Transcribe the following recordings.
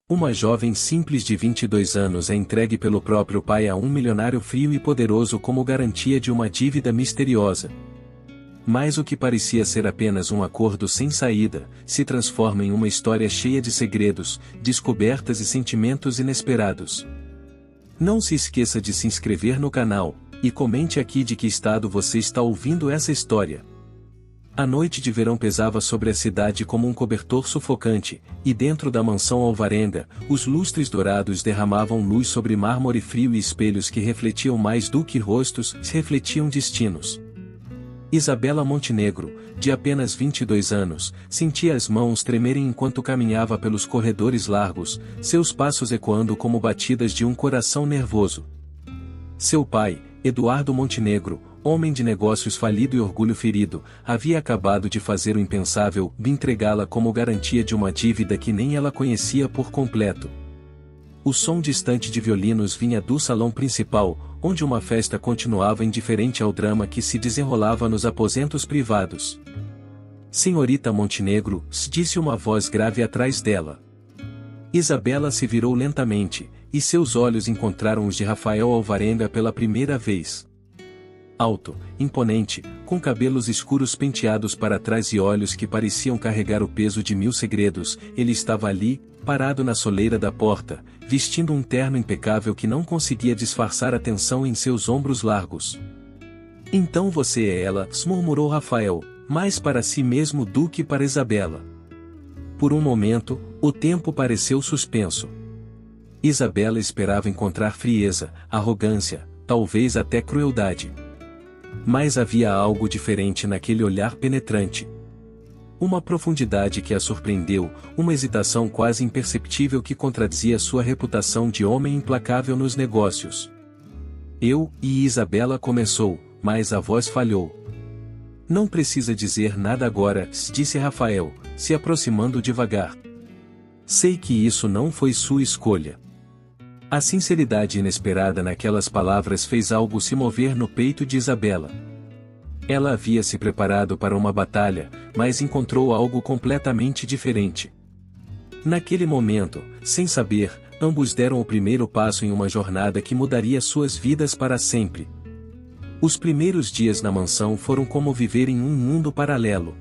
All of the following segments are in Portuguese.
Uma jovem simples de 22 anos é entregue pelo próprio pai a um milionário frio e poderoso como garantia de uma dívida misteriosa. Mas o que parecia ser apenas um acordo sem saída, se transforma em uma história cheia de segredos, descobertas e sentimentos inesperados. Não se esqueça de se inscrever no canal, e comente aqui de que estado você está ouvindo essa história. A noite de verão pesava sobre a cidade como um cobertor sufocante, e dentro da mansão alvarenga, os lustres dourados derramavam luz sobre mármore frio e espelhos que refletiam mais do que rostos, refletiam destinos. Isabela Montenegro, de apenas 22 anos, sentia as mãos tremerem enquanto caminhava pelos corredores largos, seus passos ecoando como batidas de um coração nervoso. Seu pai, Eduardo Montenegro, homem de negócios falido e orgulho ferido, havia acabado de fazer o impensável, de entregá-la como garantia de uma dívida que nem ela conhecia por completo. O som distante de violinos vinha do salão principal, onde uma festa continuava indiferente ao drama que se desenrolava nos aposentos privados. Senhorita Montenegro, disse uma voz grave atrás dela. Isabela se virou lentamente, e seus olhos encontraram os de Rafael Alvarenga pela primeira vez. Alto, imponente, com cabelos escuros penteados para trás e olhos que pareciam carregar o peso de 1000 segredos, ele estava ali, parado na soleira da porta, vestindo um terno impecável que não conseguia disfarçar a tensão em seus ombros largos. Então você é ela, murmurou Rafael, mais para si mesmo do que para Isabela. Por um momento, o tempo pareceu suspenso. Isabela esperava encontrar frieza, arrogância, talvez até crueldade. Mas havia algo diferente naquele olhar penetrante. Uma profundidade que a surpreendeu, uma hesitação quase imperceptível que contradizia sua reputação de homem implacável nos negócios. Isabela começou, mas a voz falhou. Não precisa dizer nada agora, disse Rafael, se aproximando devagar. Sei que isso não foi sua escolha. A sinceridade inesperada naquelas palavras fez algo se mover no peito de Isabela. Ela havia se preparado para uma batalha, mas encontrou algo completamente diferente. Naquele momento, sem saber, ambos deram o primeiro passo em uma jornada que mudaria suas vidas para sempre. Os primeiros dias na mansão foram como viver em um mundo paralelo.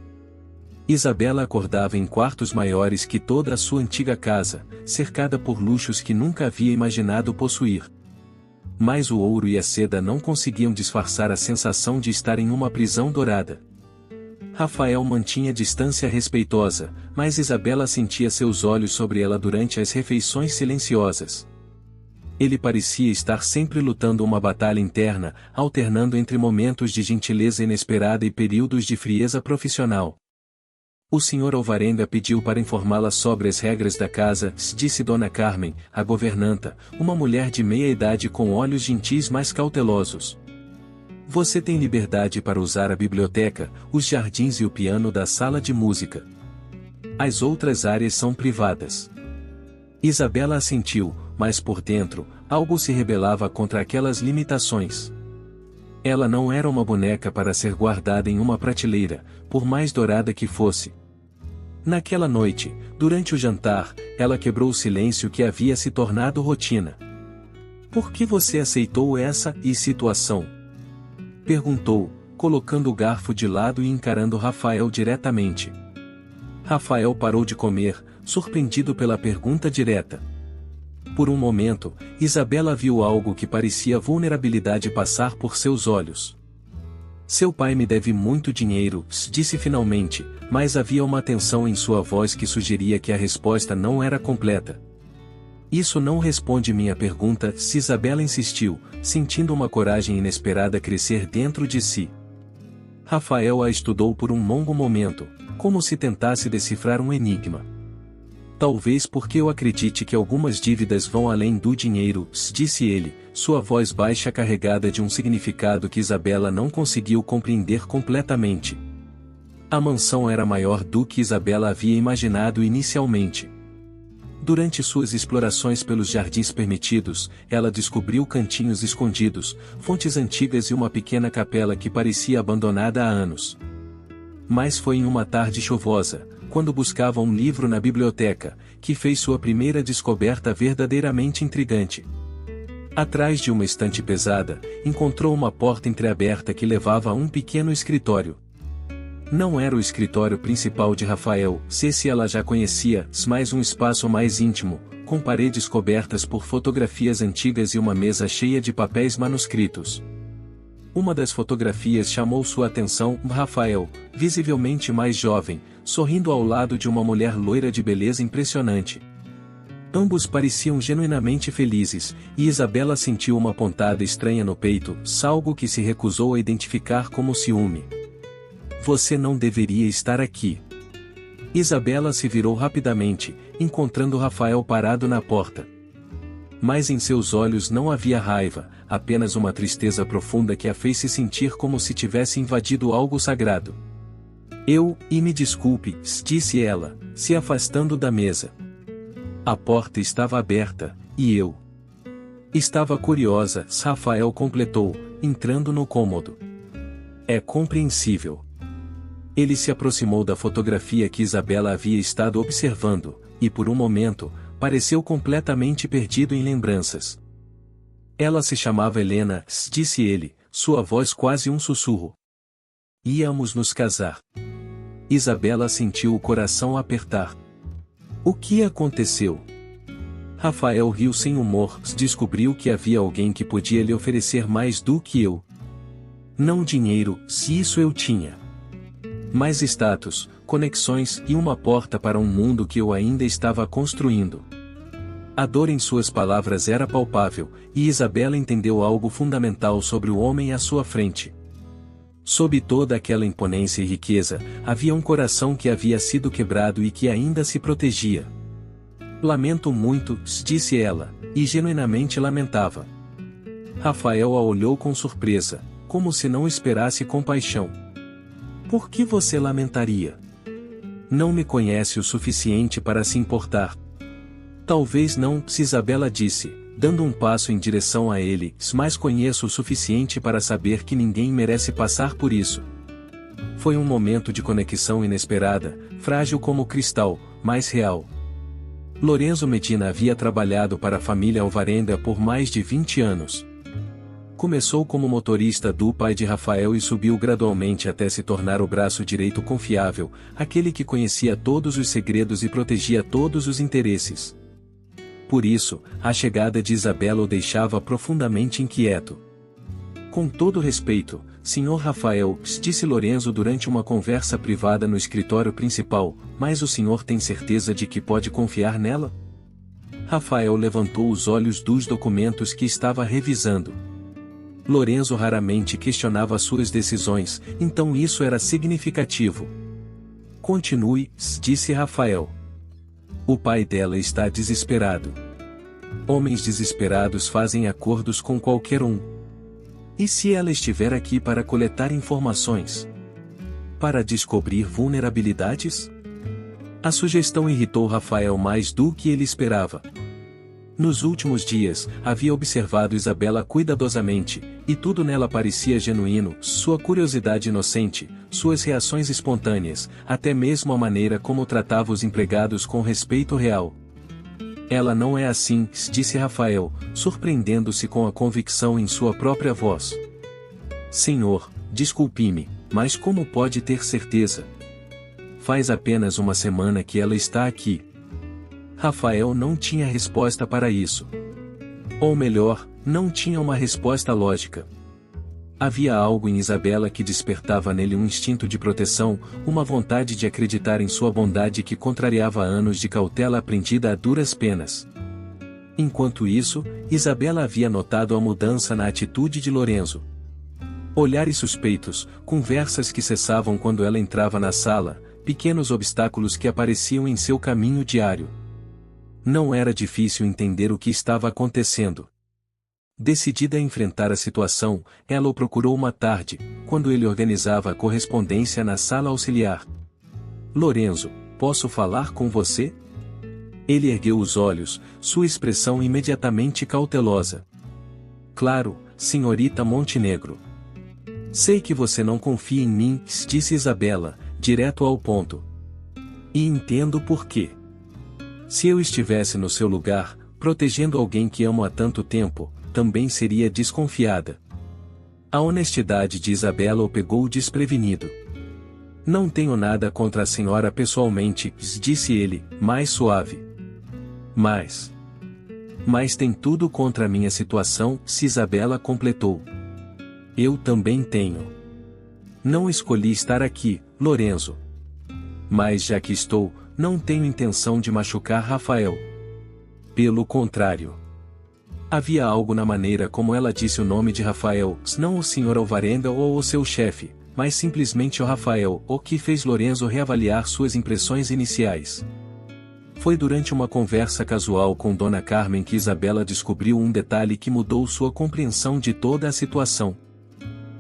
Isabela acordava em quartos maiores que toda a sua antiga casa, cercada por luxos que nunca havia imaginado possuir. Mas o ouro e a seda não conseguiam disfarçar a sensação de estar em uma prisão dourada. Rafael mantinha distância respeitosa, mas Isabela sentia seus olhos sobre ela durante as refeições silenciosas. Ele parecia estar sempre lutando uma batalha interna, alternando entre momentos de gentileza inesperada e períodos de frieza profissional. O Sr. Alvarenga pediu para informá-la sobre as regras da casa, disse Dona Carmen, a governanta, uma mulher de meia idade com olhos gentis mais cautelosos. Você tem liberdade para usar a biblioteca, os jardins e o piano da sala de música. As outras áreas são privadas. Isabela assentiu, mas por dentro, algo se rebelava contra aquelas limitações. Ela não era uma boneca para ser guardada em uma prateleira, por mais dourada que fosse. Naquela noite, durante o jantar, ela quebrou o silêncio que havia se tornado rotina. Por que você aceitou essa situação? Perguntou, colocando o garfo de lado e encarando Rafael diretamente. Rafael parou de comer, surpreendido pela pergunta direta. Por um momento, Isabela viu algo que parecia vulnerabilidade passar por seus olhos. Seu pai me deve muito dinheiro, disse finalmente, mas havia uma tensão em sua voz que sugeria que a resposta não era completa. Isso não responde minha pergunta, Isabela insistiu, sentindo uma coragem inesperada crescer dentro de si. Rafael a estudou por um longo momento, como se tentasse decifrar um enigma. Talvez porque eu acredite que algumas dívidas vão além do dinheiro, disse ele, sua voz baixa carregada de um significado que Isabela não conseguiu compreender completamente. A mansão era maior do que Isabela havia imaginado inicialmente. Durante suas explorações pelos jardins permitidos, ela descobriu cantinhos escondidos, fontes antigas e uma pequena capela que parecia abandonada há anos. Mas foi em uma tarde chuvosa, quando buscava um livro na biblioteca, que fez sua primeira descoberta verdadeiramente intrigante. Atrás de uma estante pesada, encontrou uma porta entreaberta que levava a um pequeno escritório. Não era o escritório principal de Rafael, se ela já conhecia, mas um espaço mais íntimo, com paredes cobertas por fotografias antigas e uma mesa cheia de papéis manuscritos. Uma das fotografias chamou sua atenção: Rafael, visivelmente mais jovem, sorrindo ao lado de uma mulher loira de beleza impressionante. Ambos pareciam genuinamente felizes, e Isabela sentiu uma pontada estranha no peito, algo que se recusou a identificar como ciúme. Você não deveria estar aqui. Isabela se virou rapidamente, encontrando Rafael parado na porta. Mas em seus olhos não havia raiva, apenas uma tristeza profunda que a fez se sentir como se tivesse invadido algo sagrado. Me desculpe, disse ela, se afastando da mesa. A porta estava aberta, e eu estava curiosa, Rafael completou, entrando no cômodo. É compreensível. Ele se aproximou da fotografia que Isabela havia estado observando, e por um momento, pareceu completamente perdido em lembranças. Ela se chamava Helena, disse ele, sua voz quase um sussurro. Íamos nos casar. Isabela sentiu o coração apertar. O que aconteceu? Rafael riu sem humor, descobriu que havia alguém que podia lhe oferecer mais do que eu. Não dinheiro, se isso eu tinha. Mas status, conexões e uma porta para um mundo que eu ainda estava construindo. A dor em suas palavras era palpável, e Isabela entendeu algo fundamental sobre o homem à sua frente. Sob toda aquela imponência e riqueza, havia um coração que havia sido quebrado e que ainda se protegia. Lamento muito, disse ela, e genuinamente lamentava. Rafael a olhou com surpresa, como se não esperasse compaixão. Por que você lamentaria? Não me conhece o suficiente para se importar. Talvez não, Isabela disse, dando um passo em direção a ele, mas conheço o suficiente para saber que ninguém merece passar por isso. Foi um momento de conexão inesperada, frágil como o cristal, mas real. Lorenzo Medina havia trabalhado para a família Alvarenga por mais de 20 anos. Começou como motorista do pai de Rafael e subiu gradualmente até se tornar o braço direito confiável, aquele que conhecia todos os segredos e protegia todos os interesses. Por isso, a chegada de Isabela o deixava profundamente inquieto. Com todo respeito, Sr. Rafael, disse Lorenzo durante uma conversa privada no escritório principal, mas o senhor tem certeza de que pode confiar nela? Rafael levantou os olhos dos documentos que estava revisando. Lorenzo raramente questionava suas decisões, então isso era significativo. Continue, disse Rafael. O pai dela está desesperado. Homens desesperados fazem acordos com qualquer um. E se ela estiver aqui para coletar informações? Para descobrir vulnerabilidades? A sugestão irritou Rafael mais do que ele esperava. Nos últimos dias, havia observado Isabela cuidadosamente, e tudo nela parecia genuíno, sua curiosidade inocente, suas reações espontâneas, até mesmo a maneira como tratava os empregados com respeito real. Ela não é assim, disse Rafael, surpreendendo-se com a convicção em sua própria voz. Senhor, desculpe-me, mas como pode ter certeza? Faz apenas uma semana que ela está aqui. Rafael não tinha resposta para isso. Ou melhor, não tinha uma resposta lógica. Havia algo em Isabela que despertava nele um instinto de proteção, uma vontade de acreditar em sua bondade que contrariava anos de cautela aprendida a duras penas. Enquanto isso, Isabela havia notado a mudança na atitude de Lorenzo. Olhares suspeitos, conversas que cessavam quando ela entrava na sala, pequenos obstáculos que apareciam em seu caminho diário. Não era difícil entender o que estava acontecendo. Decidida a enfrentar a situação, ela o procurou uma tarde, quando ele organizava a correspondência na sala auxiliar. Lorenzo, posso falar com você? Ele ergueu os olhos, sua expressão imediatamente cautelosa. Claro, senhorita Montenegro. Sei que você não confia em mim, disse Isabela, direto ao ponto. E entendo por quê. Se eu estivesse no seu lugar, protegendo alguém que amo há tanto tempo, também seria desconfiada. A honestidade de Isabela o pegou desprevenido. Não tenho nada contra a senhora pessoalmente, disse ele, mais suave. Mas tem tudo contra a minha situação, se Isabela completou. Eu também tenho. Não escolhi estar aqui, Lorenzo. Mas já que estou, não tenho intenção de machucar Rafael. Pelo contrário. Havia algo na maneira como ela disse o nome de Rafael, não o Sr. Alvarenga ou o seu chefe, mas simplesmente o Rafael, o que fez Lorenzo reavaliar suas impressões iniciais. Foi durante uma conversa casual com Dona Carmen que Isabela descobriu um detalhe que mudou sua compreensão de toda a situação.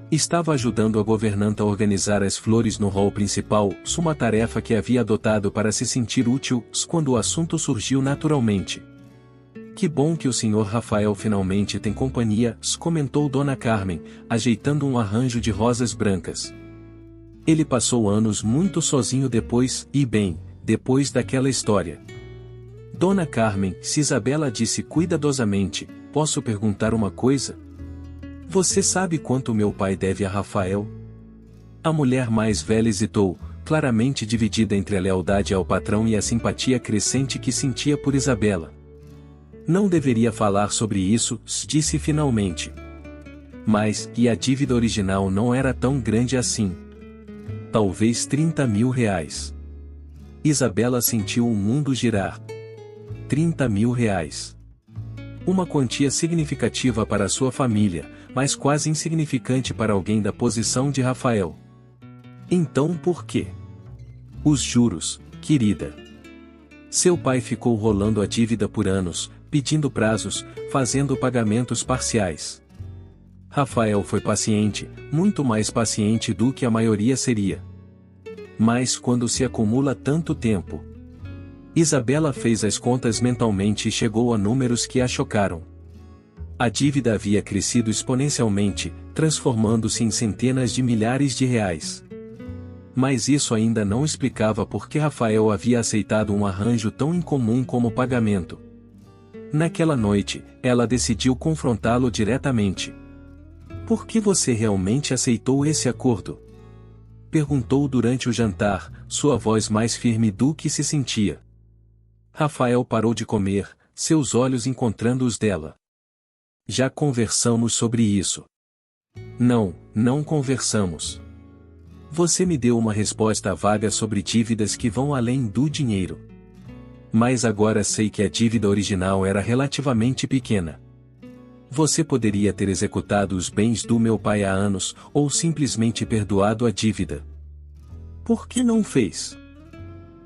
Estava ajudando a governanta a organizar as flores no hall principal, uma tarefa que havia adotado para se sentir útil, quando o assunto surgiu naturalmente. Que bom que o Sr. Rafael finalmente tem companhia, comentou Dona Carmen, ajeitando um arranjo de rosas brancas. Ele passou anos muito sozinho depois daquela história. Dona Carmen, se Isabela disse cuidadosamente, posso perguntar uma coisa? Você sabe quanto meu pai deve a Rafael? A mulher mais velha hesitou, claramente dividida entre a lealdade ao patrão e a simpatia crescente que sentia por Isabela. Não deveria falar sobre isso, disse finalmente. Mas, e a dívida original não era tão grande assim. Talvez 30 mil reais. Isabela sentiu o mundo girar. 30 mil reais. Uma quantia significativa para sua família, mas quase insignificante para alguém da posição de Rafael. Então por quê? Os juros, querida. Seu pai ficou rolando a dívida por anos, pedindo prazos, fazendo pagamentos parciais. Rafael foi paciente, muito mais paciente do que a maioria seria. Mas quando se acumula tanto tempo? Isabela fez as contas mentalmente e chegou a números que a chocaram. A dívida havia crescido exponencialmente, transformando-se em centenas de milhares de reais. Mas isso ainda não explicava por que Rafael havia aceitado um arranjo tão incomum como o pagamento. Naquela noite, ela decidiu confrontá-lo diretamente. Por que você realmente aceitou esse acordo? Perguntou durante o jantar, sua voz mais firme do que se sentia. Rafael parou de comer, seus olhos encontrando os dela. Já conversamos sobre isso. Não conversamos. Você me deu uma resposta vaga sobre dívidas que vão além do dinheiro. Mas agora sei que a dívida original era relativamente pequena. Você poderia ter executado os bens do meu pai há anos, ou simplesmente perdoado a dívida. Por que não fez?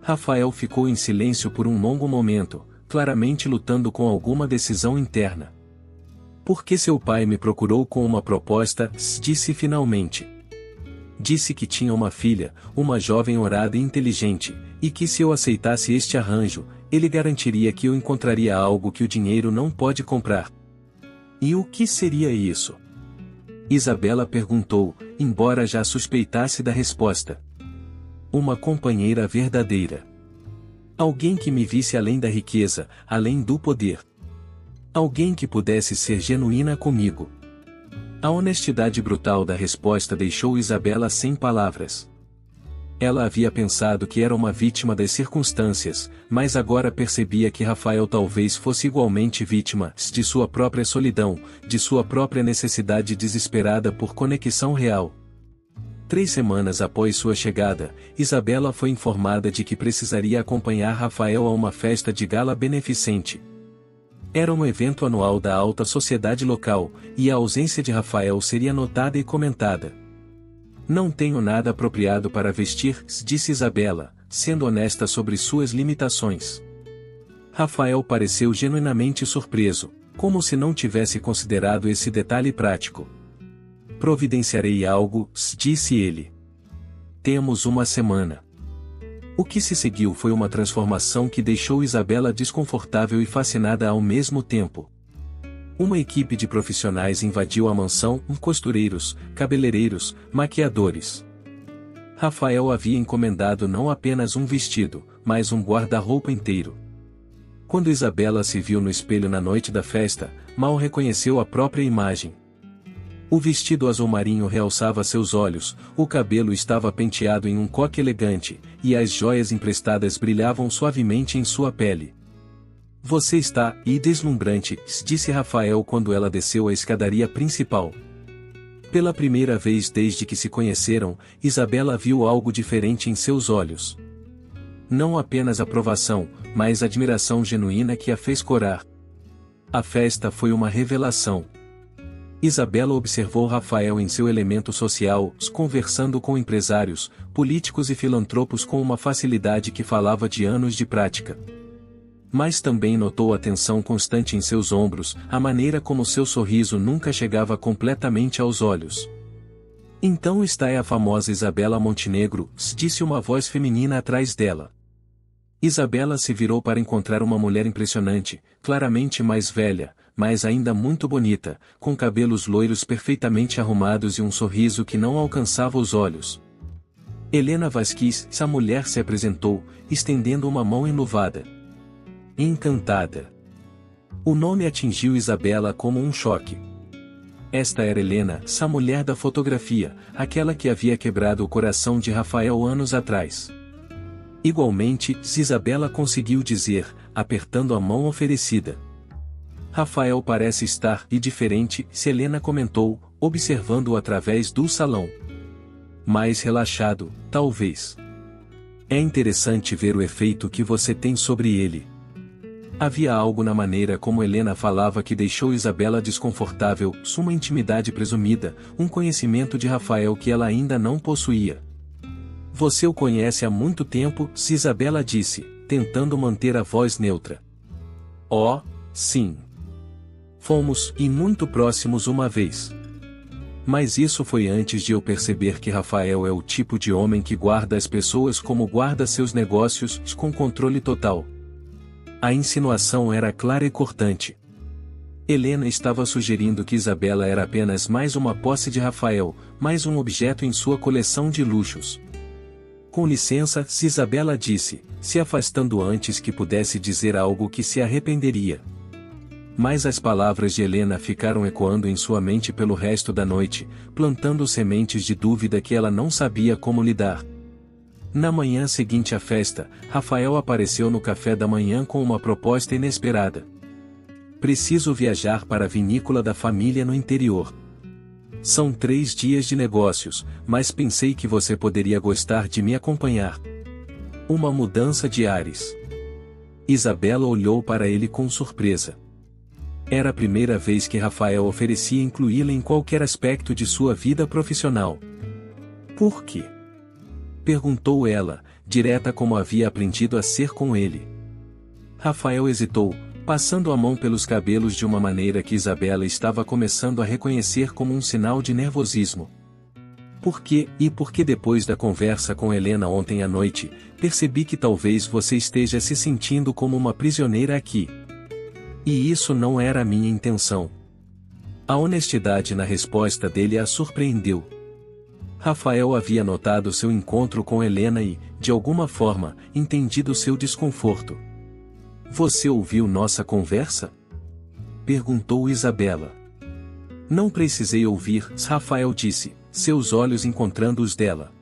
Rafael ficou em silêncio por um longo momento, claramente lutando com alguma decisão interna. Porque seu pai me procurou com uma proposta, disse finalmente. Disse que tinha uma filha, uma jovem orada e inteligente, e que se eu aceitasse este arranjo, ele garantiria que eu encontraria algo que o dinheiro não pode comprar. E o que seria isso? Isabela perguntou, embora já suspeitasse da resposta. Uma companheira verdadeira. Alguém que me visse além da riqueza, além do poder. Alguém que pudesse ser genuína comigo. A honestidade brutal da resposta deixou Isabela sem palavras. Ela havia pensado que era uma vítima das circunstâncias, mas agora percebia que Rafael talvez fosse igualmente vítima de sua própria solidão, de sua própria necessidade desesperada por conexão real. 3 semanas após sua chegada, Isabela foi informada de que precisaria acompanhar Rafael a uma festa de gala beneficente. Era um evento anual da alta sociedade local, e a ausência de Rafael seria notada e comentada. Não tenho nada apropriado para vestir, disse Isabela, sendo honesta sobre suas limitações. Rafael pareceu genuinamente surpreso, como se não tivesse considerado esse detalhe prático. Providenciarei algo, disse ele. Temos uma semana. O que se seguiu foi uma transformação que deixou Isabela desconfortável e fascinada ao mesmo tempo. Uma equipe de profissionais invadiu a mansão, costureiros, cabeleireiros, maquiadores. Rafael havia encomendado não apenas um vestido, mas um guarda-roupa inteiro. Quando Isabela se viu no espelho na noite da festa, mal reconheceu a própria imagem. O vestido azul marinho realçava seus olhos, o cabelo estava penteado em um coque elegante, e as joias emprestadas brilhavam suavemente em sua pele. Você está deslumbrante, disse Rafael quando ela desceu a escadaria principal. Pela primeira vez desde que se conheceram, Isabela viu algo diferente em seus olhos. Não apenas aprovação, mas admiração genuína que a fez corar. A festa foi uma revelação. Isabela observou Rafael em seu elemento social, conversando com empresários, políticos e filantropos com uma facilidade que falava de anos de prática. Mas também notou a tensão constante em seus ombros, a maneira como seu sorriso nunca chegava completamente aos olhos. Então está a famosa Isabela Montenegro, disse uma voz feminina atrás dela. Isabela se virou para encontrar uma mulher impressionante, claramente mais velha, mas ainda muito bonita, com cabelos loiros perfeitamente arrumados e um sorriso que não alcançava os olhos. Helena Vasquez, essa mulher se apresentou, estendendo uma mão enluvada. Encantada. O nome atingiu Isabela como um choque. Esta era Helena, essa mulher da fotografia, aquela que havia quebrado o coração de Rafael anos atrás. Igualmente, Isabela conseguiu dizer, apertando a mão oferecida. Rafael parece estar diferente, Helena comentou, observando-o através do salão. Mais relaxado, talvez. É interessante ver o efeito que você tem sobre ele. Havia algo na maneira como Helena falava que deixou Isabela desconfortável, uma intimidade presumida, um conhecimento de Rafael que ela ainda não possuía. Você o conhece há muito tempo, Isabela disse, tentando manter a voz neutra. Oh, sim. Fomos, muito próximos uma vez. Mas isso foi antes de eu perceber que Rafael é o tipo de homem que guarda as pessoas como guarda seus negócios, com controle total. A insinuação era clara e cortante. Helena estava sugerindo que Isabela era apenas mais uma posse de Rafael, mais um objeto em sua coleção de luxos. Com licença, Isabela disse, se afastando antes que pudesse dizer algo que se arrependeria. Mas as palavras de Helena ficaram ecoando em sua mente pelo resto da noite, plantando sementes de dúvida que ela não sabia como lidar. Na manhã seguinte à festa, Rafael apareceu no café da manhã com uma proposta inesperada. Preciso viajar para a vinícola da família no interior. São 3 dias de negócios, mas pensei que você poderia gostar de me acompanhar. Uma mudança de ares. Isabela olhou para ele com surpresa. Era a primeira vez que Rafael oferecia incluí-la em qualquer aspecto de sua vida profissional. Por quê? Perguntou ela, direta como havia aprendido a ser com ele. Rafael hesitou, passando a mão pelos cabelos de uma maneira que Isabela estava começando a reconhecer como um sinal de nervosismo. Por quê? E porque depois da conversa com Helena ontem à noite, percebi que talvez você esteja se sentindo como uma prisioneira aqui. E isso não era a minha intenção. A honestidade na resposta dele a surpreendeu. Rafael havia notado seu encontro com Helena e, de alguma forma, entendido seu desconforto. Você ouviu nossa conversa? Perguntou Isabela. Não precisei ouvir, Rafael disse, seus olhos encontrando os dela.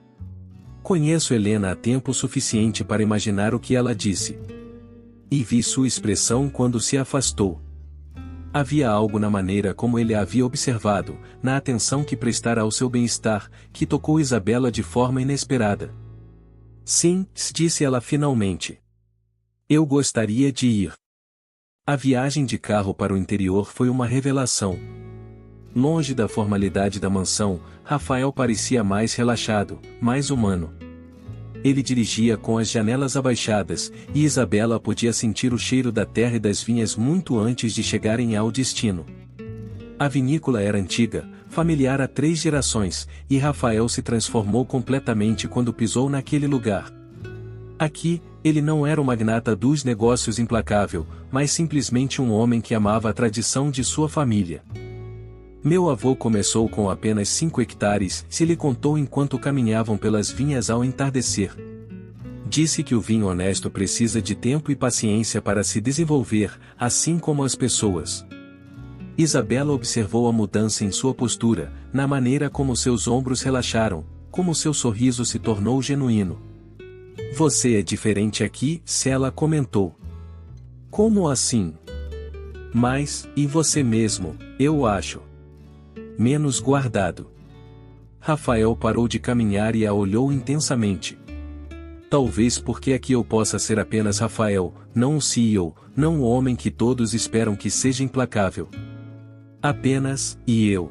Conheço Helena há tempo suficiente para imaginar o que ela disse. E vi sua expressão quando se afastou. Havia algo na maneira como ele a havia observado, na atenção que prestara ao seu bem-estar, que tocou Isabela de forma inesperada. Sim, disse ela finalmente. Eu gostaria de ir. A viagem de carro para o interior foi uma revelação. Longe da formalidade da mansão, Rafael parecia mais relaxado, mais humano. Ele dirigia com as janelas abaixadas, e Isabela podia sentir o cheiro da terra e das vinhas muito antes de chegarem ao destino. A vinícola era antiga, familiar há 3 gerações, e Rafael se transformou completamente quando pisou naquele lugar. Aqui, ele não era o magnata dos negócios implacável, mas simplesmente um homem que amava a tradição de sua família. Meu avô começou com apenas 5 hectares, se lhe contou enquanto caminhavam pelas vinhas ao entardecer. Disse que o vinho honesto precisa de tempo e paciência para se desenvolver, assim como as pessoas. Isabela observou a mudança em sua postura, na maneira como seus ombros relaxaram, como seu sorriso se tornou genuíno. Você é diferente aqui, Sela comentou. Como assim? Mas, e você mesmo, eu acho. Menos guardado. Rafael parou de caminhar e a olhou intensamente. Talvez porque aqui eu possa ser apenas Rafael, não o CEO, não o homem que todos esperam que seja implacável. Apenas, e eu.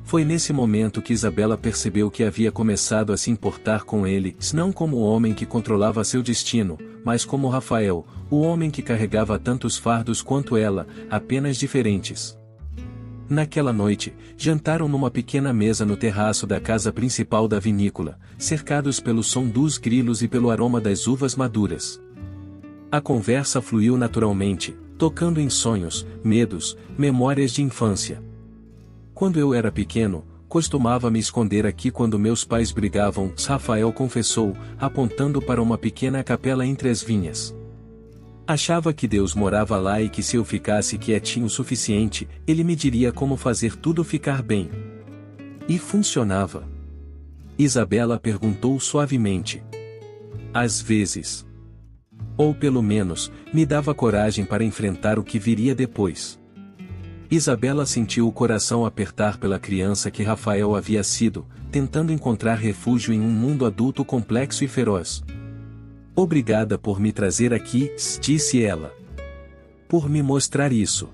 Foi nesse momento que Isabela percebeu que havia começado a se importar com ele, não como o homem que controlava seu destino, mas como Rafael, o homem que carregava tantos fardos quanto ela, apenas diferentes. Naquela noite, jantaram numa pequena mesa no terraço da casa principal da vinícola, cercados pelo som dos grilos e pelo aroma das uvas maduras. A conversa fluiu naturalmente, tocando em sonhos, medos, memórias de infância. Quando eu era pequeno, costumava me esconder aqui quando meus pais brigavam, Rafael confessou, apontando para uma pequena capela entre as vinhas. Achava que Deus morava lá e que se eu ficasse quietinho o suficiente, ele me diria como fazer tudo ficar bem. E funcionava? Isabela perguntou suavemente. Às vezes. Ou pelo menos, me dava coragem para enfrentar o que viria depois. Isabela sentiu o coração apertar pela criança que Rafael havia sido, tentando encontrar refúgio em um mundo adulto complexo e feroz. Obrigada por me trazer aqui, disse ela. Por me mostrar isso.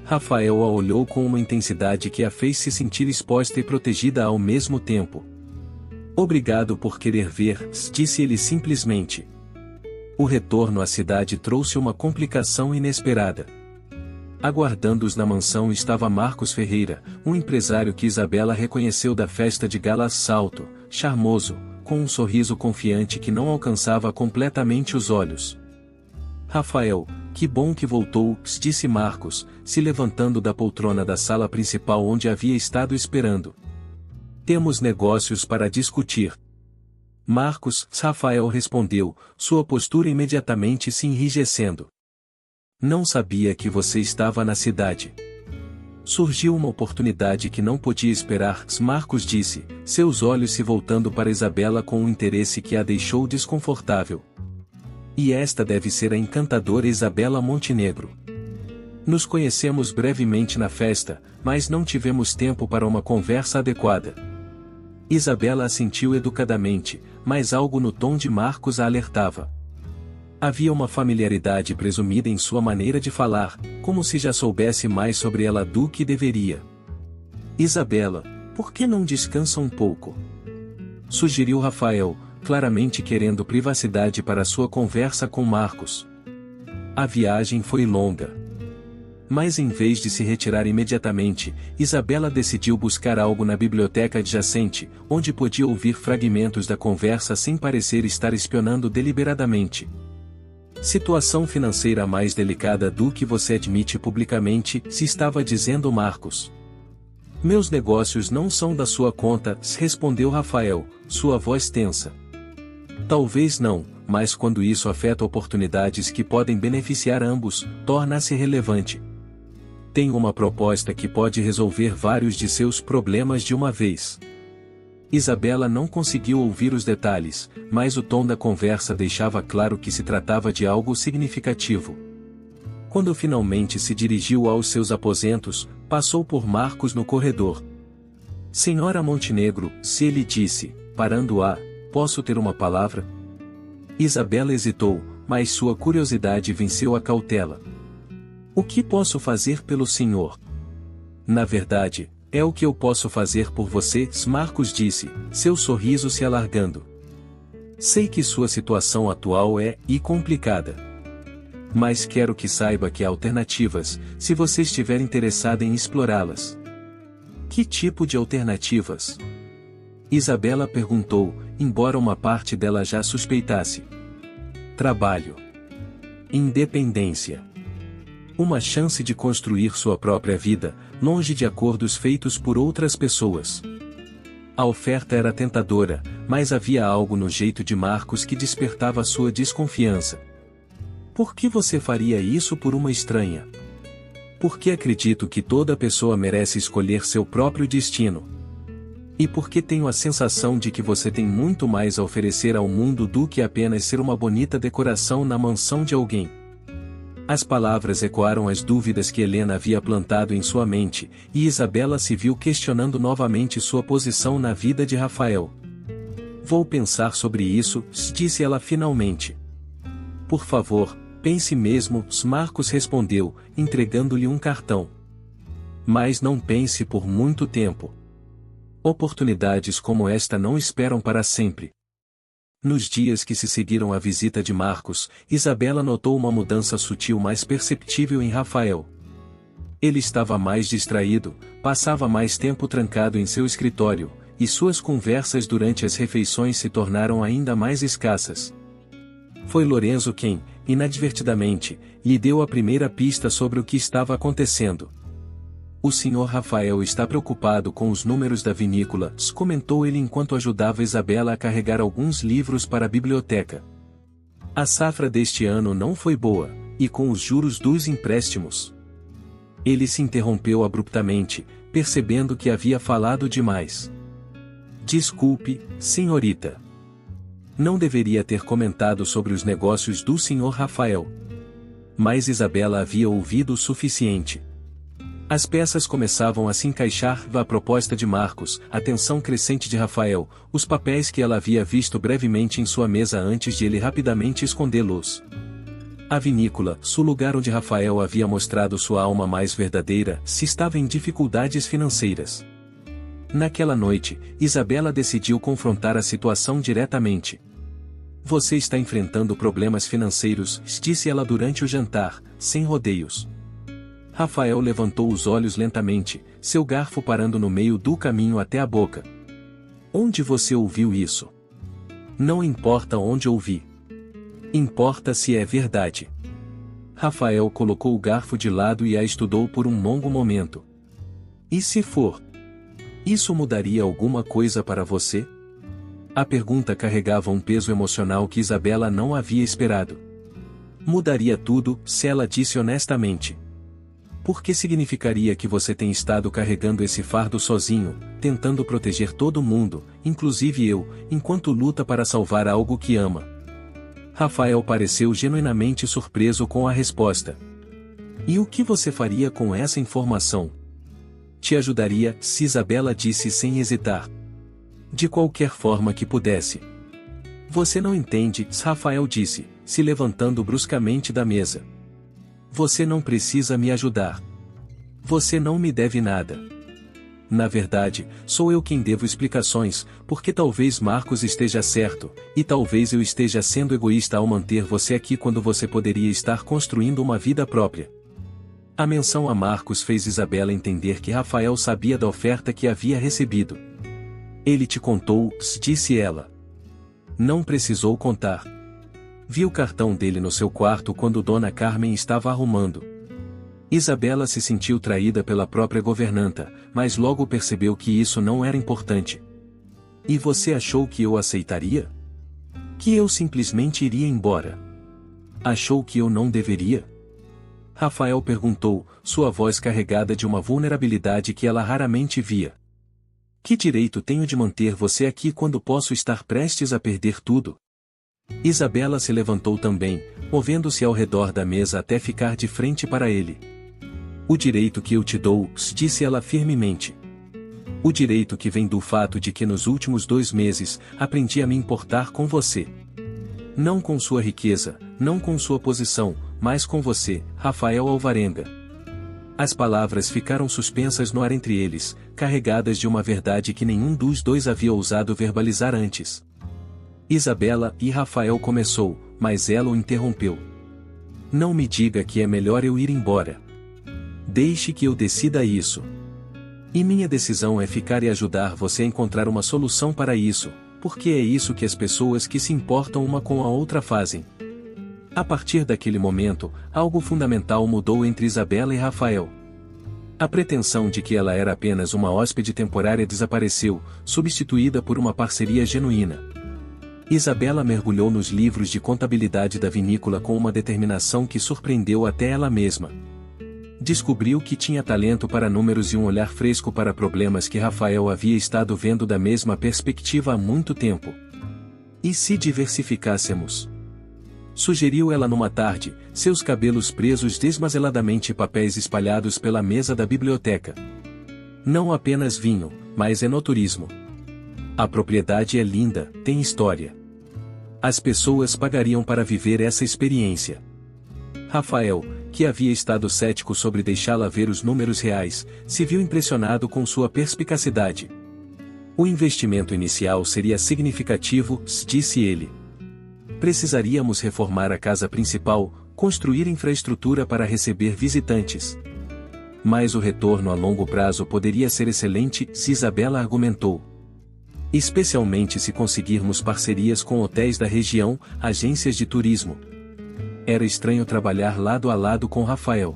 Rafael a olhou com uma intensidade que a fez se sentir exposta e protegida ao mesmo tempo. Obrigado por querer ver, disse ele simplesmente. O retorno à cidade trouxe uma complicação inesperada. Aguardando-os na mansão estava Marcos Ferreira, um empresário que Isabela reconheceu da festa de gala Salto, charmoso, com um sorriso confiante que não alcançava completamente os olhos. Rafael, que bom que voltou, disse Marcos, se levantando da poltrona da sala principal onde havia estado esperando. Temos negócios para discutir. Marcos, Rafael respondeu, sua postura imediatamente se enrijecendo. Não sabia que você estava na cidade. Surgiu uma oportunidade que não podia esperar, Marcos disse, seus olhos se voltando para Isabela com um interesse que a deixou desconfortável. E esta deve ser a encantadora Isabela Montenegro. Nos conhecemos brevemente na festa, mas não tivemos tempo para uma conversa adequada. Isabela assentiu educadamente, mas algo no tom de Marcos a alertava. Havia uma familiaridade presumida em sua maneira de falar, como se já soubesse mais sobre ela do que deveria. Isabela, por que não descansa um pouco? Sugeriu Rafael, claramente querendo privacidade para sua conversa com Marcos. A viagem foi longa. Mas em vez de se retirar imediatamente, Isabela decidiu buscar algo na biblioteca adjacente, onde podia ouvir fragmentos da conversa sem parecer estar espionando deliberadamente. Situação financeira mais delicada do que você admite publicamente, se estava dizendo Marcos. Meus negócios não são da sua conta, respondeu Rafael, sua voz tensa. Talvez não, mas quando isso afeta oportunidades que podem beneficiar ambos, torna-se relevante. Tenho uma proposta que pode resolver vários de seus problemas de uma vez. Isabela não conseguiu ouvir os detalhes, mas o tom da conversa deixava claro que se tratava de algo significativo. Quando finalmente se dirigiu aos seus aposentos, passou por Marcos no corredor. Senhora Montenegro, se ele disse, parando-a, posso ter uma palavra? Isabela hesitou, mas sua curiosidade venceu a cautela. O que posso fazer pelo senhor? Na verdade, é o que eu posso fazer por você, Marcos disse, seu sorriso se alargando. Sei que sua situação atual é complicada. Mas quero que saiba que há alternativas, se você estiver interessada em explorá-las. Que tipo de alternativas? Isabela perguntou, embora uma parte dela já suspeitasse. Trabalho. Independência. Uma chance de construir sua própria vida, longe de acordos feitos por outras pessoas. A oferta era tentadora, mas havia algo no jeito de Marcos que despertava sua desconfiança. Por que você faria isso por uma estranha? Porque acredito que toda pessoa merece escolher seu próprio destino. E porque tenho a sensação de que você tem muito mais a oferecer ao mundo do que apenas ser uma bonita decoração na mansão de alguém. As palavras ecoaram as dúvidas que Helena havia plantado em sua mente, e Isabela se viu questionando novamente sua posição na vida de Rafael. Vou pensar sobre isso, disse ela finalmente. Por favor, pense mesmo, Marcos respondeu, entregando-lhe um cartão. Mas não pense por muito tempo. Oportunidades como esta não esperam para sempre. Nos dias que se seguiram à visita de Marcos, Isabela notou uma mudança sutil mais perceptível em Rafael. Ele estava mais distraído, passava mais tempo trancado em seu escritório, e suas conversas durante as refeições se tornaram ainda mais escassas. Foi Lorenzo quem, inadvertidamente, lhe deu a primeira pista sobre o que estava acontecendo. O Sr. Rafael está preocupado com os números da vinícola, comentou ele enquanto ajudava Isabela a carregar alguns livros para a biblioteca. A safra deste ano não foi boa, e com os juros dos empréstimos. Ele se interrompeu abruptamente, percebendo que havia falado demais. Desculpe, senhorita. Não deveria ter comentado sobre os negócios do Sr. Rafael. Mas Isabela havia ouvido o suficiente. As peças começavam a se encaixar à proposta de Marcos, a tensão crescente de Rafael, os papéis que ela havia visto brevemente em sua mesa antes de ele rapidamente escondê-los. A vinícola, o lugar onde Rafael havia mostrado sua alma mais verdadeira, se estava em dificuldades financeiras. Naquela noite, Isabela decidiu confrontar a situação diretamente. Você está enfrentando problemas financeiros, disse ela durante o jantar, sem rodeios. Rafael levantou os olhos lentamente, seu garfo parando no meio do caminho até a boca. Onde você ouviu isso? Não importa onde ouvi. Importa se é verdade. Rafael colocou o garfo de lado e a estudou por um longo momento. E se for? Isso mudaria alguma coisa para você? A pergunta carregava um peso emocional que Isabela não havia esperado. Mudaria tudo, se ela disse honestamente. Porque significaria que você tem estado carregando esse fardo sozinho, tentando proteger todo mundo, inclusive eu, enquanto luta para salvar algo que ama. Rafael pareceu genuinamente surpreso com a resposta. E o que você faria com essa informação? Te ajudaria, se Isabela disse sem hesitar. De qualquer forma que pudesse. Você não entende, Rafael disse, se levantando bruscamente da mesa. Você não precisa me ajudar. Você não me deve nada. Na verdade, sou eu quem devo explicações, porque talvez Marcos esteja certo, e talvez eu esteja sendo egoísta ao manter você aqui quando você poderia estar construindo uma vida própria. A menção a Marcos fez Isabela entender que Rafael sabia da oferta que havia recebido. Ele te contou, disse ela. Não precisou contar. Vi o cartão dele no seu quarto quando Dona Carmen estava arrumando. Isabela se sentiu traída pela própria governanta, mas logo percebeu que isso não era importante. E você achou que eu aceitaria? Que eu simplesmente iria embora? Achou que eu não deveria? Rafael perguntou, sua voz carregada de uma vulnerabilidade que ela raramente via. Que direito tenho de manter você aqui quando posso estar prestes a perder tudo? Isabela se levantou também, movendo-se ao redor da mesa até ficar de frente para ele. O direito que eu te dou, disse ela firmemente. O direito que vem do fato de que nos últimos 2 meses, aprendi a me importar com você. Não com sua riqueza, não com sua posição, mas com você, Rafael Alvarenga. As palavras ficaram suspensas no ar entre eles, carregadas de uma verdade que nenhum dos dois havia ousado verbalizar antes. Isabela e Rafael começou, mas ela o interrompeu. Não me diga que é melhor eu ir embora. Deixe que eu decida isso. E minha decisão é ficar e ajudar você a encontrar uma solução para isso, porque é isso que as pessoas que se importam uma com a outra fazem. A partir daquele momento, algo fundamental mudou entre Isabela e Rafael. A pretensão de que ela era apenas uma hóspede temporária desapareceu, substituída por uma parceria genuína. Isabela mergulhou nos livros de contabilidade da vinícola com uma determinação que surpreendeu até ela mesma. Descobriu que tinha talento para números e um olhar fresco para problemas que Rafael havia estado vendo da mesma perspectiva há muito tempo. E se diversificássemos? Sugeriu ela numa tarde, seus cabelos presos desmazeladamente e papéis espalhados pela mesa da biblioteca. Não apenas vinho, mas enoturismo. A propriedade é linda, tem história. As pessoas pagariam para viver essa experiência. Rafael, que havia estado cético sobre deixá-la ver os números reais, se viu impressionado com sua perspicacidade. O investimento inicial seria significativo, disse ele. Precisaríamos reformar a casa principal, construir infraestrutura para receber visitantes. Mas o retorno a longo prazo poderia ser excelente, se Isabela argumentou. Especialmente se conseguirmos parcerias com hotéis da região, agências de turismo. Era estranho trabalhar lado a lado com Rafael.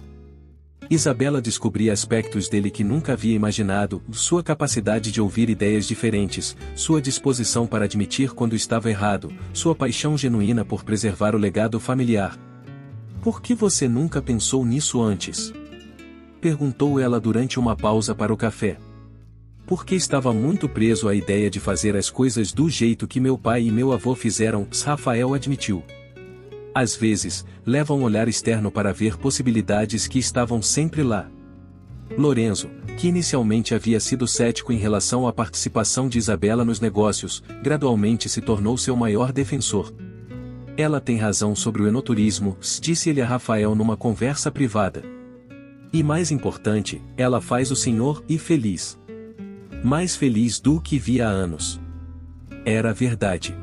Isabela descobria aspectos dele que nunca havia imaginado, sua capacidade de ouvir ideias diferentes, sua disposição para admitir quando estava errado, sua paixão genuína por preservar o legado familiar. Por que você nunca pensou nisso antes? Perguntou ela durante uma pausa para o café. Porque estava muito preso à ideia de fazer as coisas do jeito que meu pai e meu avô fizeram, Rafael admitiu. Às vezes, leva um olhar externo para ver possibilidades que estavam sempre lá. Lorenzo, que inicialmente havia sido cético em relação à participação de Isabela nos negócios, gradualmente se tornou seu maior defensor. Ela tem razão sobre o enoturismo, disse ele a Rafael numa conversa privada. E mais importante, ela faz o senhor ir feliz. Mais feliz do que via há anos. Era verdade.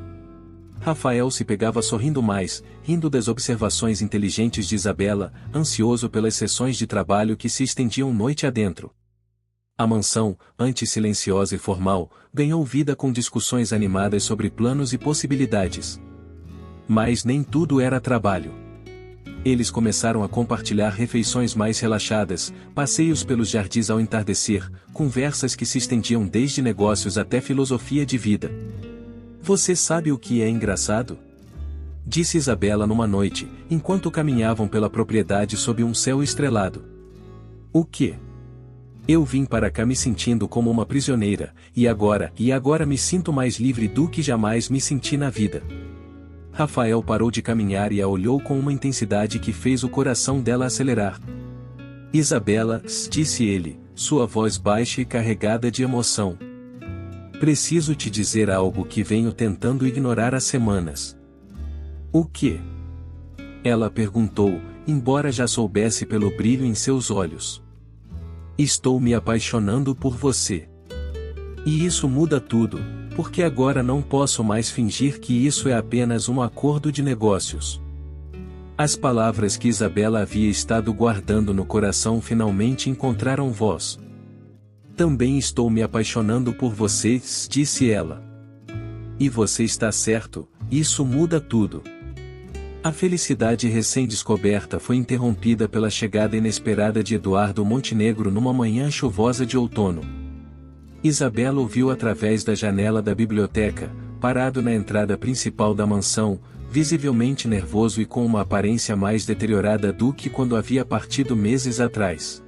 Rafael se pegava sorrindo mais, rindo das observações inteligentes de Isabela, ansioso pelas sessões de trabalho que se estendiam noite adentro. A mansão, antes silenciosa e formal, ganhou vida com discussões animadas sobre planos e possibilidades. Mas nem tudo era trabalho. Eles começaram a compartilhar refeições mais relaxadas, passeios pelos jardins ao entardecer, conversas que se estendiam desde negócios até filosofia de vida. Você sabe o que é engraçado? Disse Isabela numa noite, enquanto caminhavam pela propriedade sob um céu estrelado. O quê? Eu vim para cá me sentindo como uma prisioneira, e agora me sinto mais livre do que jamais me senti na vida. Rafael parou de caminhar e a olhou com uma intensidade que fez o coração dela acelerar. Isabela, disse ele, sua voz baixa e carregada de emoção. Preciso te dizer algo que venho tentando ignorar há semanas. O quê? Ela perguntou, embora já soubesse pelo brilho em seus olhos. Estou me apaixonando por você. E isso muda tudo, porque agora não posso mais fingir que isso é apenas um acordo de negócios. As palavras que Isabela havia estado guardando no coração finalmente encontraram voz. Também estou me apaixonando por você, disse ela. E você está certo, isso muda tudo. A felicidade recém-descoberta foi interrompida pela chegada inesperada de Eduardo Montenegro numa manhã chuvosa de outono. Isabela ouviu através da janela da biblioteca, parado na entrada principal da mansão, visivelmente nervoso e com uma aparência mais deteriorada do que quando havia partido meses atrás.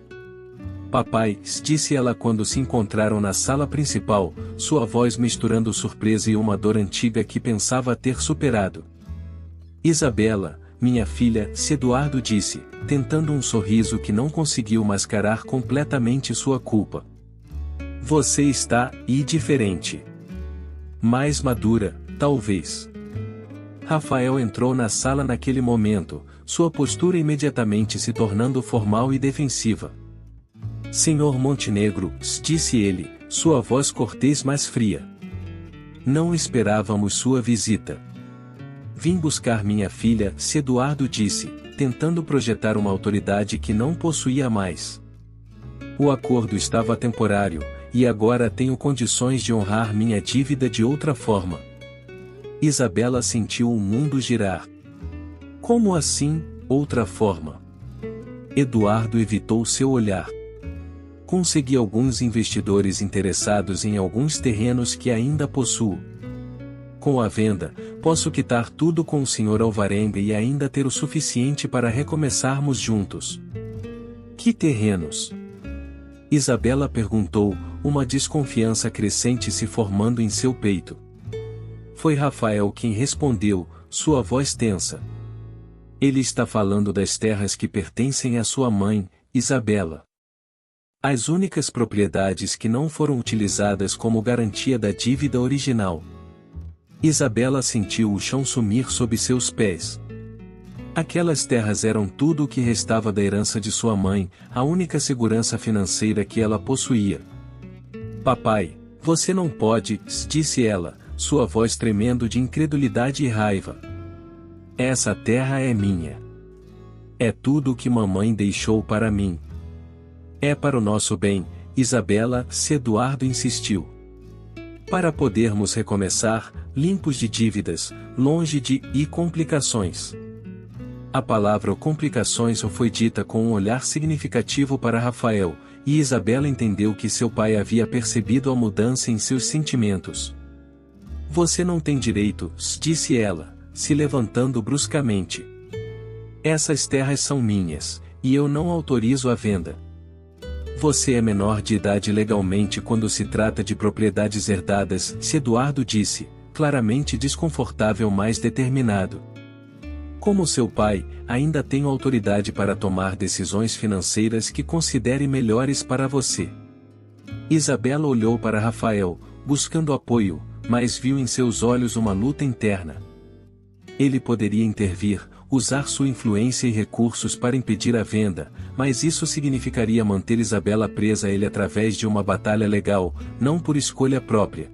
Papai, disse ela quando se encontraram na sala principal, sua voz misturando surpresa e uma dor antiga que pensava ter superado. Isabela, minha filha, Eduardo disse, tentando um sorriso que não conseguiu mascarar completamente sua culpa. Você está, diferente. Mais madura, talvez. Rafael entrou na sala naquele momento, sua postura imediatamente se tornando formal e defensiva. Senhor Montenegro, disse ele, sua voz cortês mas fria. Não esperávamos sua visita. Vim buscar minha filha, Eduardo disse, tentando projetar uma autoridade que não possuía mais. O acordo estava temporário, e agora tenho condições de honrar minha dívida de outra forma. Isabela sentiu o mundo girar. Como assim, outra forma? Eduardo evitou seu olhar. Consegui alguns investidores interessados em alguns terrenos que ainda possuo. Com a venda, posso quitar tudo com o Sr. Alvarenga e ainda ter o suficiente para recomeçarmos juntos. Que terrenos? Isabela perguntou, uma desconfiança crescente se formando em seu peito. Foi Rafael quem respondeu, sua voz tensa. Ele está falando das terras que pertencem à sua mãe, Isabela. As únicas propriedades que não foram utilizadas como garantia da dívida original. Isabela sentiu o chão sumir sob seus pés. Aquelas terras eram tudo o que restava da herança de sua mãe, a única segurança financeira que ela possuía. Papai, você não pode, disse ela, sua voz tremendo de incredulidade e raiva. Essa terra é minha. É tudo o que mamãe deixou para mim. É para o nosso bem, Isabela, se Eduardo insistiu. Para podermos recomeçar, limpos de dívidas, longe de complicações. A palavra complicações foi dita com um olhar significativo para Rafael, e Isabela entendeu que seu pai havia percebido a mudança em seus sentimentos. Você não tem direito, disse ela, se levantando bruscamente. Essas terras são minhas, e eu não autorizo a venda. Você é menor de idade legalmente quando se trata de propriedades herdadas, se Eduardo disse, claramente desconfortável mas determinado. Como seu pai, ainda tenho autoridade para tomar decisões financeiras que considere melhores para você. Isabela olhou para Rafael, buscando apoio, mas viu em seus olhos uma luta interna. Ele poderia intervir, usar sua influência e recursos para impedir a venda, mas isso significaria manter Isabela presa a ele através de uma batalha legal, não por escolha própria.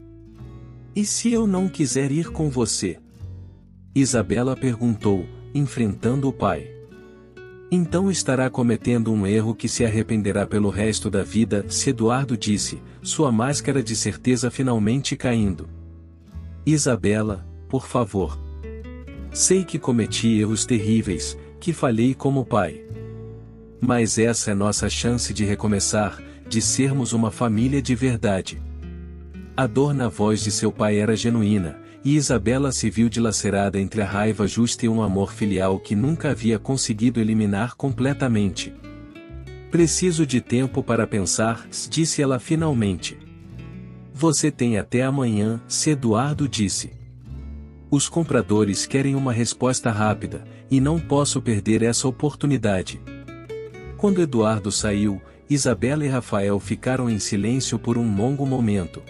E se eu não quiser ir com você? Isabela perguntou, enfrentando o pai. Então estará cometendo um erro que se arrependerá pelo resto da vida, se Eduardo disse, sua máscara de certeza finalmente caindo. Isabela, por favor. Sei que cometi erros terríveis, que falhei como pai. Mas essa é nossa chance de recomeçar, de sermos uma família de verdade. A dor na voz de seu pai era genuína, e Isabela se viu dilacerada entre a raiva justa e um amor filial que nunca havia conseguido eliminar completamente. Preciso de tempo para pensar, disse ela finalmente. Você tem até amanhã, se Eduardo disse. Os compradores querem uma resposta rápida, e não posso perder essa oportunidade. Quando Eduardo saiu, Isabela e Rafael ficaram em silêncio por um longo momento.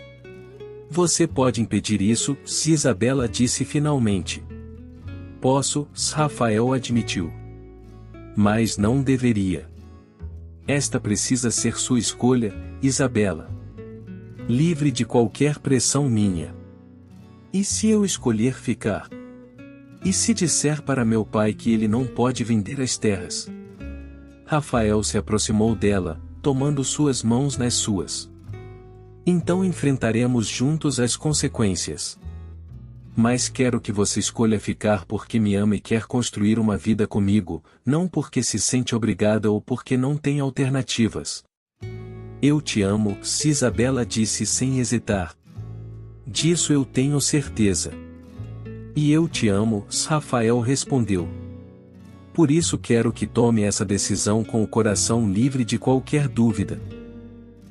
Você pode impedir isso, se Isabela disse finalmente. Posso, Rafael admitiu. Mas não deveria. Esta precisa ser sua escolha, Isabela. Livre de qualquer pressão minha. E se eu escolher ficar? E se disser para meu pai que ele não pode vender as terras? Rafael se aproximou dela, tomando suas mãos nas suas. Então enfrentaremos juntos as consequências. Mas quero que você escolha ficar porque me ama e quer construir uma vida comigo, não porque se sente obrigada ou porque não tem alternativas. Eu te amo, se Isabela disse sem hesitar. Disso eu tenho certeza. E eu te amo, Rafael respondeu. Por isso quero que tome essa decisão com o coração livre de qualquer dúvida.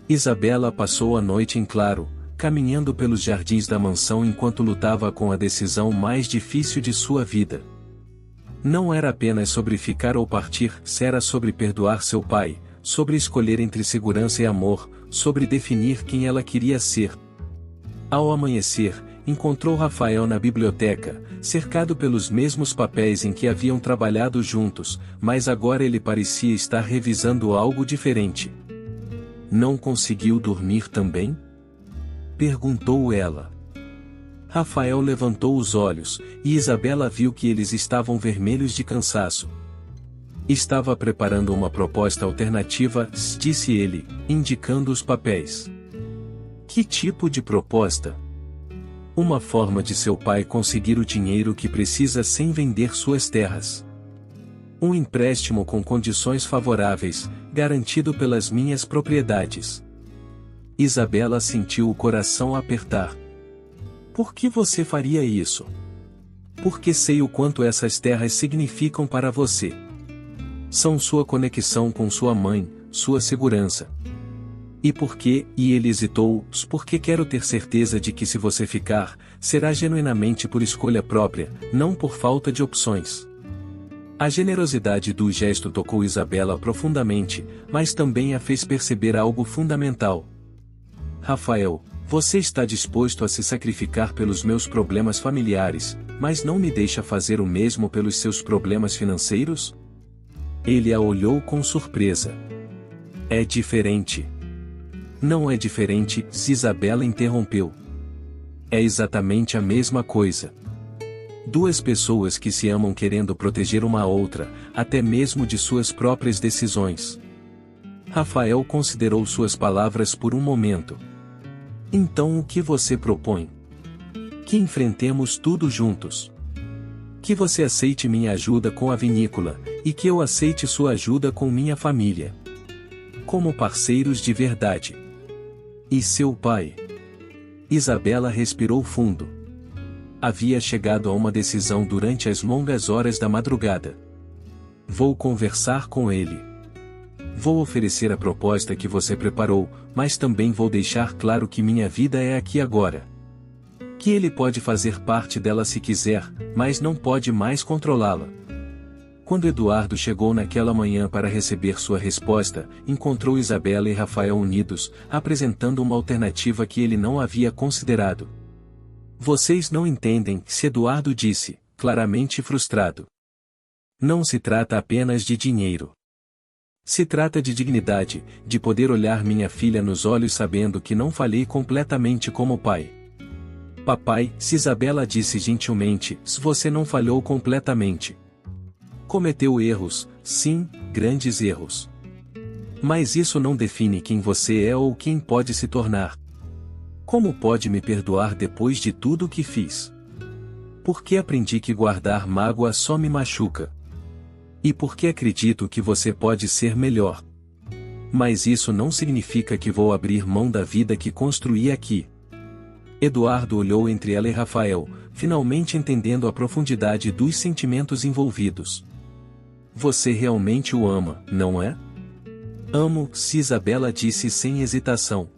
Isabela passou a noite em claro, caminhando pelos jardins da mansão enquanto lutava com a decisão mais difícil de sua vida. Não era apenas sobre ficar ou partir, era sobre perdoar seu pai, sobre escolher entre segurança e amor, sobre definir quem ela queria ser. Ao amanhecer, encontrou Rafael na biblioteca, cercado pelos mesmos papéis em que haviam trabalhado juntos, mas agora ele parecia estar revisando algo diferente. Não conseguiu dormir também? Perguntou ela. Rafael levantou os olhos, e Isabela viu que eles estavam vermelhos de cansaço. Estava preparando uma proposta alternativa, disse ele, indicando os papéis. Que tipo de proposta? Uma forma de seu pai conseguir o dinheiro que precisa sem vender suas terras. Um empréstimo com condições favoráveis, garantido pelas minhas propriedades. Isabela sentiu o coração apertar. Por que você faria isso? Porque sei o quanto essas terras significam para você. São sua conexão com sua mãe, sua segurança. E ele hesitou, porque quero ter certeza de que se você ficar, será genuinamente por escolha própria, não por falta de opções. A generosidade do gesto tocou Isabela profundamente, mas também a fez perceber algo fundamental. Rafael, você está disposto a se sacrificar pelos meus problemas familiares, mas não me deixa fazer o mesmo pelos seus problemas financeiros? Ele a olhou com surpresa. É diferente. Não é diferente, se Isabela interrompeu. É exatamente a mesma coisa. Duas pessoas que se amam querendo proteger uma a outra, até mesmo de suas próprias decisões. Rafael considerou suas palavras por um momento. Então o que você propõe? Que enfrentemos tudo juntos. Que você aceite minha ajuda com a vinícola, e que eu aceite sua ajuda com minha família. Como parceiros de verdade. E seu pai? Isabela respirou fundo. Havia chegado a uma decisão durante as longas horas da madrugada. Vou conversar com ele. Vou oferecer a proposta que você preparou, mas também vou deixar claro que minha vida é aqui agora. Que ele pode fazer parte dela se quiser, mas não pode mais controlá-la. Quando Eduardo chegou naquela manhã para receber sua resposta, encontrou Isabela e Rafael unidos, apresentando uma alternativa que ele não havia considerado. Vocês não entendem, se Eduardo disse, claramente frustrado. Não se trata apenas de dinheiro. Se trata de dignidade, de poder olhar minha filha nos olhos sabendo que não falhei completamente como pai. Papai, se Isabela disse gentilmente, se você não falhou completamente. Cometeu erros, sim, grandes erros. Mas isso não define quem você é ou quem pode se tornar. Como pode me perdoar depois de tudo o que fiz? Porque aprendi que guardar mágoa só me machuca. E porque acredito que você pode ser melhor. Mas isso não significa que vou abrir mão da vida que construí aqui. Eduardo olhou entre ela e Rafael, finalmente entendendo a profundidade dos sentimentos envolvidos. Você realmente o ama, não é? Amo, se Isabela disse sem hesitação.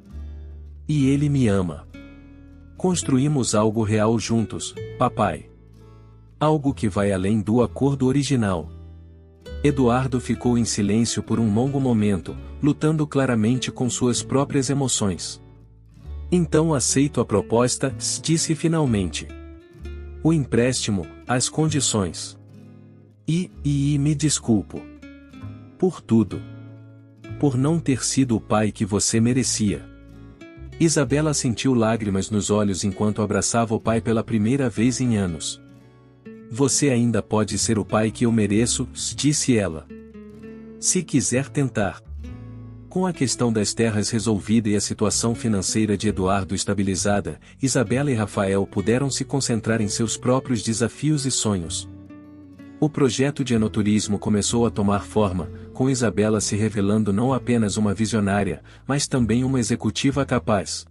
E ele me ama. Construímos algo real juntos, papai. Algo que vai além do acordo original. Eduardo ficou em silêncio por um longo momento, lutando claramente com suas próprias emoções. Então aceito a proposta, disse finalmente. O empréstimo, as condições. E me desculpo. Por tudo. Por não ter sido o pai que você merecia. Isabela sentiu lágrimas nos olhos enquanto abraçava o pai pela primeira vez em anos. Você ainda pode ser o pai que eu mereço, disse ela. Se quiser tentar. Com a questão das terras resolvida e a situação financeira de Eduardo estabilizada, Isabela e Rafael puderam se concentrar em seus próprios desafios e sonhos. O projeto de enoturismo começou a tomar forma, com Isabela se revelando não apenas uma visionária, mas também uma executiva capaz.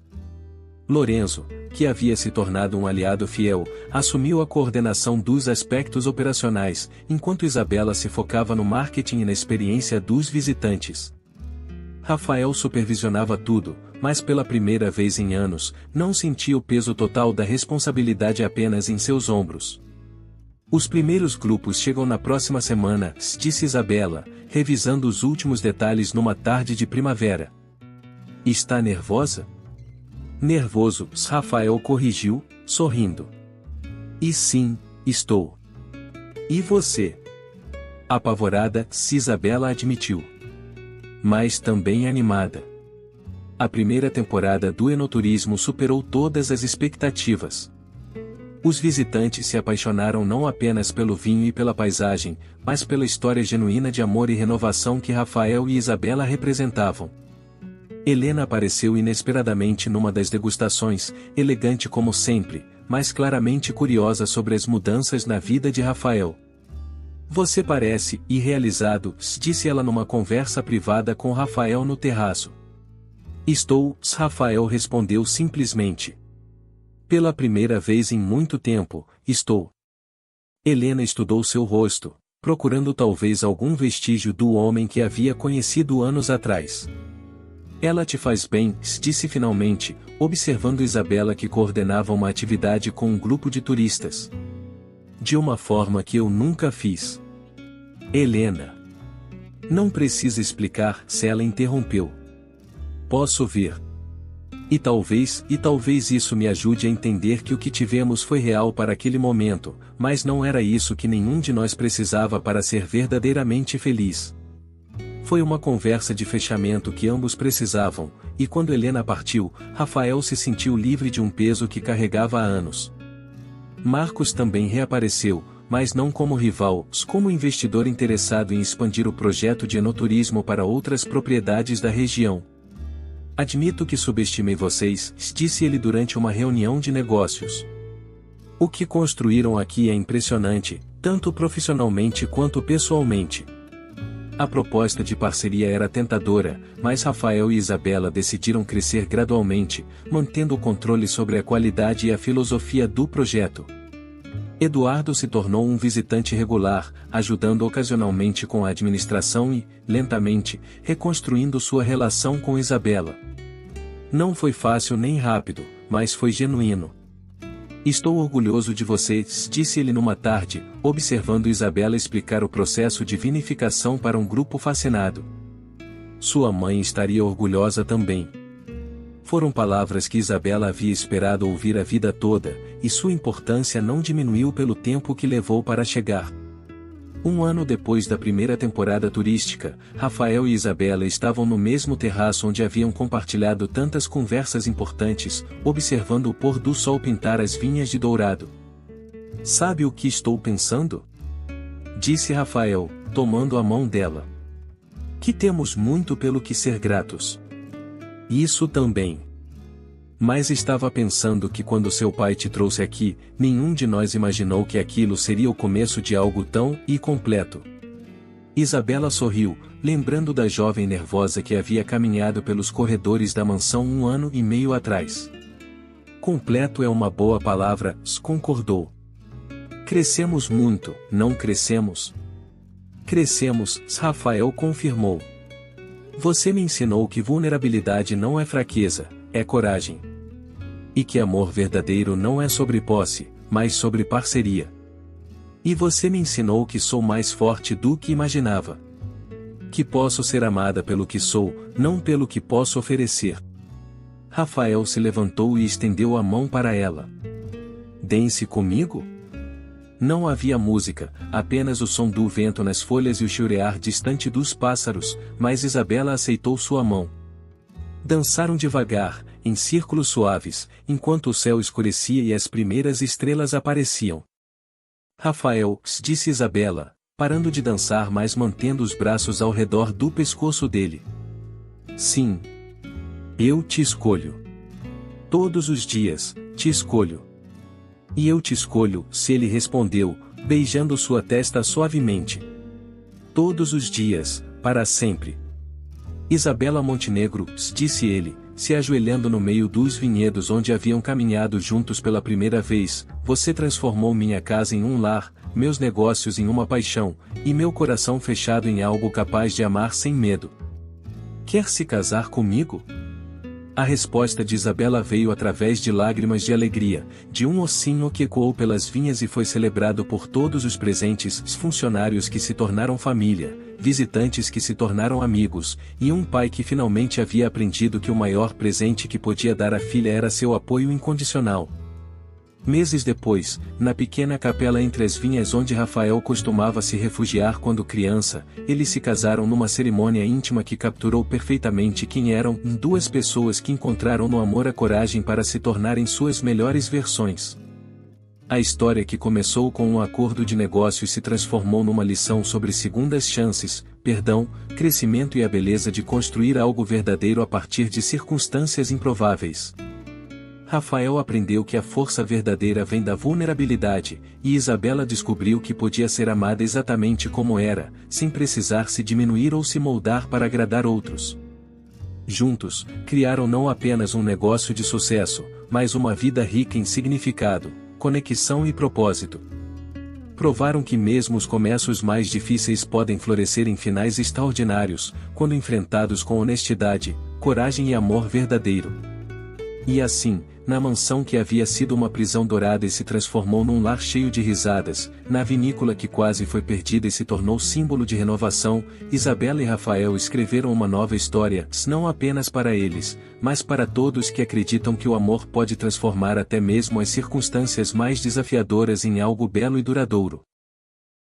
Lorenzo, que havia se tornado um aliado fiel, assumiu a coordenação dos aspectos operacionais, enquanto Isabela se focava no marketing e na experiência dos visitantes. Rafael supervisionava tudo, mas pela primeira vez em anos, não sentia o peso total da responsabilidade apenas em seus ombros. Os primeiros grupos chegam na próxima semana, disse Isabela, revisando os últimos detalhes numa tarde de primavera. Está nervosa? Nervoso, Rafael corrigiu, sorrindo. E sim, estou. E você? Apavorada, Isabela admitiu. Mas também animada. A primeira temporada do enoturismo superou todas as expectativas. Os visitantes se apaixonaram não apenas pelo vinho e pela paisagem, mas pela história genuína de amor e renovação que Rafael e Isabela representavam. Helena apareceu inesperadamente numa das degustações, elegante como sempre, mas claramente curiosa sobre as mudanças na vida de Rafael. Você parece irrealizado, disse ela numa conversa privada com Rafael no terraço. Estou, Rafael respondeu simplesmente. Pela primeira vez em muito tempo, estou. Helena estudou seu rosto, procurando talvez algum vestígio do homem que havia conhecido anos atrás. Ela te faz bem, disse finalmente, observando Isabela que coordenava uma atividade com um grupo de turistas. De uma forma que eu nunca fiz. Helena. Não precisa explicar, se ela interrompeu. Posso ver. E talvez isso me ajude a entender que o que tivemos foi real para aquele momento, mas não era isso que nenhum de nós precisava para ser verdadeiramente feliz. Foi uma conversa de fechamento que ambos precisavam, e quando Helena partiu, Rafael se sentiu livre de um peso que carregava há anos. Marcos também reapareceu, mas não como rival, como investidor interessado em expandir o projeto de enoturismo para outras propriedades da região. Admito que subestimei vocês, disse ele durante uma reunião de negócios. O que construíram aqui é impressionante, tanto profissionalmente quanto pessoalmente. A proposta de parceria era tentadora, mas Rafael e Isabela decidiram crescer gradualmente, mantendo o controle sobre a qualidade e a filosofia do projeto. Eduardo se tornou um visitante regular, ajudando ocasionalmente com a administração e, lentamente, reconstruindo sua relação com Isabela. Não foi fácil nem rápido, mas foi genuíno. Estou orgulhoso de vocês, disse ele numa tarde, observando Isabela explicar o processo de vinificação para um grupo fascinado. Sua mãe estaria orgulhosa também. Foram palavras que Isabela havia esperado ouvir a vida toda, e sua importância não diminuiu pelo tempo que levou para chegar. Um ano depois da primeira temporada turística, Rafael e Isabela estavam no mesmo terraço onde haviam compartilhado tantas conversas importantes, observando o pôr do sol pintar as vinhas de dourado. Sabe o que estou pensando? Disse Rafael, tomando a mão dela. Que temos muito pelo que ser gratos. Isso também. Mas estava pensando que quando seu pai te trouxe aqui, nenhum de nós imaginou que aquilo seria o começo de algo tão completo. Isabela sorriu, lembrando da jovem nervosa que havia caminhado pelos corredores da mansão 1 ano e meio atrás. Completo é uma boa palavra, concordou. Crescemos muito, não crescemos? Crescemos, Rafael confirmou. Você me ensinou que vulnerabilidade não é fraqueza, é coragem. E que amor verdadeiro não é sobre posse, mas sobre parceria. E você me ensinou que sou mais forte do que imaginava. Que posso ser amada pelo que sou, não pelo que posso oferecer. Rafael se levantou e estendeu a mão para ela. Dance comigo? Não havia música, apenas o som do vento nas folhas e o chiurear distante dos pássaros, mas Isabela aceitou sua mão. Dançaram devagar, em círculos suaves, enquanto o céu escurecia e as primeiras estrelas apareciam. Rafael, disse Isabela, parando de dançar mas mantendo os braços ao redor do pescoço dele. Sim. Eu te escolho. Todos os dias, te escolho. E eu te escolho, se ele respondeu, beijando sua testa suavemente. Todos os dias, para sempre. Isabela Montenegro, disse ele, se ajoelhando no meio dos vinhedos onde haviam caminhado juntos pela primeira vez, você transformou minha casa em um lar, meus negócios em uma paixão, e meu coração fechado em algo capaz de amar sem medo. Quer se casar comigo? A resposta de Isabela veio através de lágrimas de alegria, de um ossinho que ecoou pelas vinhas e foi celebrado por todos os presentes, funcionários que se tornaram família, visitantes que se tornaram amigos, e um pai que finalmente havia aprendido que o maior presente que podia dar à filha era seu apoio incondicional. Meses depois, na pequena capela entre as vinhas onde Rafael costumava se refugiar quando criança, eles se casaram numa cerimônia íntima que capturou perfeitamente quem eram duas pessoas que encontraram no amor a coragem para se tornarem suas melhores versões. A história que começou com um acordo de negócios se transformou numa lição sobre segundas chances, perdão, crescimento e a beleza de construir algo verdadeiro a partir de circunstâncias improváveis. Rafael aprendeu que a força verdadeira vem da vulnerabilidade, e Isabela descobriu que podia ser amada exatamente como era, sem precisar se diminuir ou se moldar para agradar outros. Juntos, criaram não apenas um negócio de sucesso, mas uma vida rica em significado, conexão e propósito. Provaram que mesmo os começos mais difíceis podem florescer em finais extraordinários, quando enfrentados com honestidade, coragem e amor verdadeiro. E assim, na mansão que havia sido uma prisão dourada e se transformou num lar cheio de risadas, na vinícola que quase foi perdida e se tornou símbolo de renovação, Isabela e Rafael escreveram uma nova história, não apenas para eles, mas para todos que acreditam que o amor pode transformar até mesmo as circunstâncias mais desafiadoras em algo belo e duradouro.